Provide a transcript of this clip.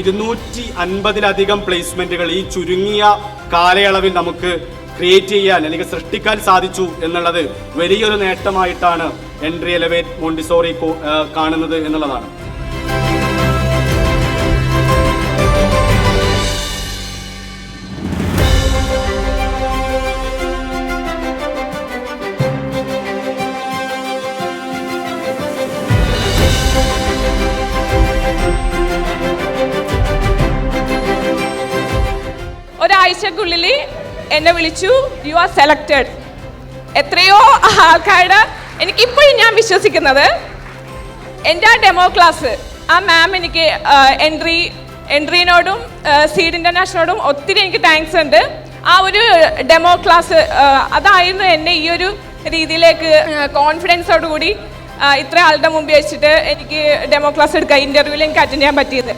250-ലധികം പ്ലേസ്മെന്റുകൾ ഈ ചുരുങ്ങിയ കാലയളവിൽ നമുക്ക് ക്രിയേറ്റ് ചെയ്യാൻ അല്ലെങ്കിൽ സൃഷ്ടിക്കാൻ സാധിച്ചു എന്നുള്ളത് വലിയൊരു നേട്ടമായിട്ടാണ് എൻട്രി എലവേറ്റ് മോണ്ടിസോറി കാണുന്നത് എന്നുള്ളതാണ്. ഒരാഴ്ചക്കുള്ളിൽ എന്നെ വിളിച്ചു, യു ആർ സെലക്റ്റഡ്. എത്രയോ ആൾക്കാരുടെ എനിക്കിപ്പോഴും ഞാൻ വിശ്വസിക്കുന്നത് എൻ്റെ ആ ഡെമോ ക്ലാസ്, ആ മാം എനിക്ക് എൻട്രീനോടും സീഡ് ഇൻ്റർനാഷണലോടും ഒത്തിരി എനിക്ക് താങ്ക്സ് ഉണ്ട്. ആ ഒരു ഡെമോ ക്ലാസ് അതായിരുന്നു എന്നെ ഈ ഒരു രീതിയിലേക്ക് കോൺഫിഡൻസോടുകൂടി ഇത്ര ആളുടെ മുമ്പിൽ വെച്ചിട്ട് എനിക്ക് ഡെമോ ക്ലാസ് എടുക്കുക, ഇൻ്റർവ്യൂവിൽ എനിക്ക് അറ്റൻഡ് ചെയ്യാൻ പറ്റിയത്.